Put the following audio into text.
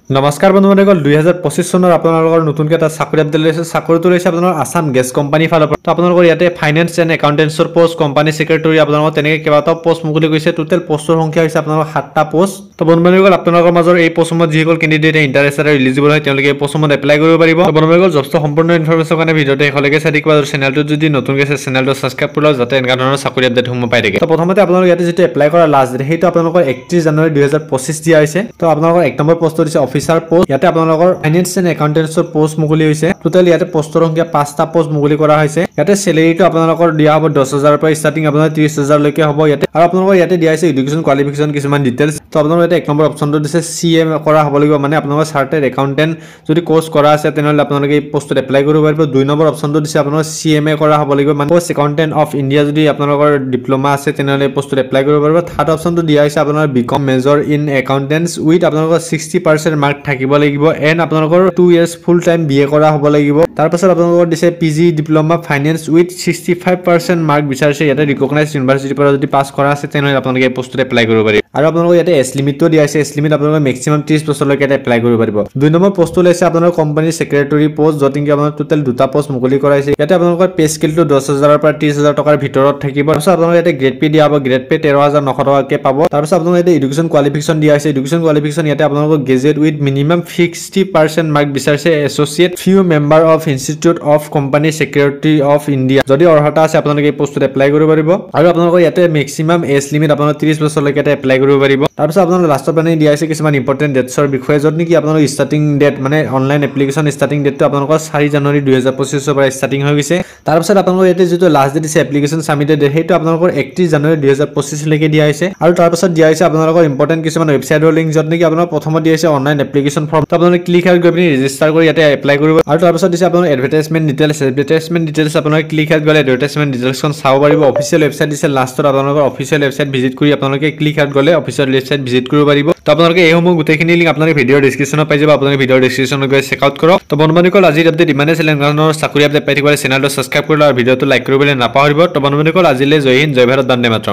নমস্কাৰ বন্ধুসকল 2025 চনৰ আপোনালোকৰ নতুনকৈ এটা চাকৰি আপডেট লৈছে চাকৰিটো লৈছে আপোনাৰ আসাম গেছ কোম্পানী ফালৰ পৰা তো আপোনালোকৰ ইয়াতে finance and একাউণ্টেন্টছৰ post company secretary আপোনালোকৰ তেনেকৈ কেইবাটাও পোষ্ট মুকলি কৰিছে টোটেল পোষ্টৰ সংখ্যা হৈছে আপোনালোকৰ 7টা পোষ্ট তো বন্ধুসকল আপোনালোকৰ মাজৰ এই পোষ্টসমূহত যিসকল কেণ্ডিডেটে ইণ্টাৰেষ্টেড আৰু এলিজিবল হয় তেওঁলোকে এই পোষ্টসমূহত এপ্লাই কৰিব পাৰিব তো বন্ধুসকল জবটো সম্পূৰ্ণ ইনফৰমেশ্যন কাৰণে ভিডিঅ'টো শেষলৈকে চাই থাকিব আৰু চেনেলটো যদি নতুনকৈ আছে চেনেলটো ছাবস্ক্ৰাইব কৰি লওক যাতে এনেকুৱা ধৰণৰ চাকৰি আপডেটসমূহ পাই থাকে তো প্ৰথমতে আপোনালোক ইয়াতে যেটো এপ্লাই কৰা লাষ্ট ডেট সেইটো আপোনালোকৰ 31 জানুৱাৰী 2025 দিয়া হৈছে তো আপোনালোকৰ এক নম্বৰ পোষ্টটো দিছে অফিচাৰ পোষ্ট ইয়াতে আপোনালোকৰ ফাইনেন্স এণ্ড একাউণ্টেন্টছৰ পোষ্ট মুকলি হৈছে টোটেল ইয়াতে পোষ্টৰ সংখ্যা 5টা পোষ্ট মুকলি কৰা হৈছে ইয়াতে চেলেৰিটো আপোনালোকৰ দিয়া হ'ব 10,000 পৰা ষ্টাৰ্টিং আপোনাৰ 30,000 লৈকে হ'ব ইয়াতে আৰু আপোনালোকৰ ইয়াতে দিয়া হৈছে এডুকেশ্যন কোৱালিফিকেশ্যন কিছুমান ডিটেইলছ তো আপোনালোকৰ ইয়াতে এক নম্বৰ অপচনটো দিছে CA কৰা হ'ব লাগিব মানে আপোনালোকৰ চাৰ্টাৰ্ড একাউণ্টেন্ট যদি কোৰ্স কৰা আছে তেনেহলে আপোনালোকে এই পোষ্টত এপ্লাই কৰিব পাৰিব দুই নম্বৰ অপচনটো দিছে আপোনালোকৰ CMA কৰা হ'ব লাগিব মানে পোষ্ট একাউণ্টেন্ট অফ ইণ্ডিয়া যদি আপোনালোকৰ ডিপ্লোমা আছে তেনেহলে এই পোষ্টত এপ্লাই কৰিব পাৰিব থাৰ্ড অপচনটো দিয়া হৈছে আপোনাৰ বিকম মেজৰ ইন একাউণ্টেন্টছ উইথ আপোনালোকৰ 60% মাৰ্ক থাকিব লাগিব এণ্ড আপোনালোকৰ 2 ইয়াৰ্স ফুল টাইম BA কৰা হ'ব লাগিব তাৰ পাছত আপোনালোকৰ দিছে PG diploma finance with 65% mark বিচাৰিছে ইয়াতে ৰিকগনাইজড ইউনিভাৰ্চিটিৰ পৰা যদি পাছ কৰা আছে তেনেহলে আপোনালোকে এই পোষ্টত এপ্লাই কৰিব পাৰিব আৰু আপোনালোকৰ ইয়াতে এজ লিমিটটো দিয়া আছে এজ লিমিট আপোনালোকে মেক্সিমাম 30 বছৰলৈকে এপ্লাই কৰিব পাৰিব দুই নম্বৰ পোষ্টটো লৈছে আপোনালোকৰ কোম্পানী সেক্ৰেটাৰী পোষ্ট যত নেকি আপোনালোকৰ টোটেল দুটা পোষ্ট মুকলি কৰাইছে ইয়াতে আপোনালোকৰ পে স্কেলটো 10,000 পৰা 30,000 টকাৰ ভিতৰত থাকিব তাৰপিছত আপোনালোকৰ ইয়াতে গ্ৰেড পে দিয়া হ'ব গ্ৰেড পে 13,900 টকাকে পাব তাৰপিছত আপোনালোকৰ ইয়াতে এডুকেশ্যন কোৱালিফিকেশ্যন দিয়া আছে এডুকেশ্যন কোৱালিফিকেশ্যন ইয়াতে আপোনালোকৰ গ্ৰেজুৱেট উইথ মিনিমাম 60% মাৰ্ক বিচাৰিছে associate few member of institute of company secretary of India যদি অৰ্হতা আছে আপোনালোকে এই পোষ্টত এপ্লাই কৰিব পাৰিব আৰু আপোনালোকৰ ইয়াতে মেক্সিমাম এজ লিমিট আপোনালোকৰ 30 বছৰলৈকে এপ্লাই কৰিব পাৰিব তাৰপিছত আপোনালোকৰ লাষ্টৰ পানে দিয়া আছে কিছুমান ইম্পৰ্টেণ্ট ডেটছৰ বিষয়ে যত নেকি আপোনালোকৰ ষ্টাৰ্টিং ডেট মানে অনলাইন এপ্লিকেশ্যন ষ্টাৰ্টিং ডেটটো আপোনালোকৰ 4 জানুৱাৰী 2025 ৰ পৰা ষ্টাৰ্টিং হৈ গৈছে তাৰপিছত আপোনালোকৰ ইয়াতে যেটো লাষ্ট ডেট আছে এপ্লিকেশ্যন সাবমিটেড ডেট সেইটো আপোনালোকৰ 31 জানুৱাৰী 2025 লৈকে দিয়া হৈছে আৰু তাৰপিছত দিয়া হৈছে আপোনালোকৰ ইম্পৰ্টেণ্ট কিছুমান ৱেবছাইটৰ লিংক যত নেকি আপোনালোকৰ প্ৰথমত দিয়া হৈছে অনলাইন এপ্লিকেশ্যন ফৰ্ম তো আপোনালোকে ক্লিক আৰু গৈ পিনি ৰেজিষ্টাৰ কৰি ইয়াতে এপ্লাই কৰিব আৰু তাৰপিছত দিছে আপোনালোকৰ এডভাৰটাইজমেন্ট ডিটেইলছ আপোনালোকে ক্লিক আৰু গলে এডভাৰটাইজমেন্ট ডিটেইলছখন চাব পাৰিব অফিচিয়েল ৱেবছাইট দিছে লাষ্টত আপোনালোকৰ অফিচিয়েল ৱেবছাইট ভিজিট কৰি আপোনালোকে ক্লিক আৰু গলে অফিচিয়েল ৱেবছাইট ভিজিট কৰিব পাৰিব তো আপোনালোকে এইসমূহ গোটেইখিনি লিংক আপোনালোকে ভিডিঅ'ৰ ডেসক্ৰিপচনত পাই যাব আপোনালোকে ভিডিঅ'ৰ ডেসক্ৰিপচনত গৈ চেক আউট কৰক তো বন্ধুসকল আজিৰ আপডেট ইমানে আছিল এনেধৰণৰ চাকৰি আপডেট পাই থাকিবলৈ চেনেলটো সাবস্ক্ৰাইব কৰি আৰু ভিডিঅ'টো লাইক কৰিবলৈ নাপাহৰিব তো বন্ধুসকল আজিলৈ জয় হিন্দ জয় ভাৰত বন্দে মাতৰম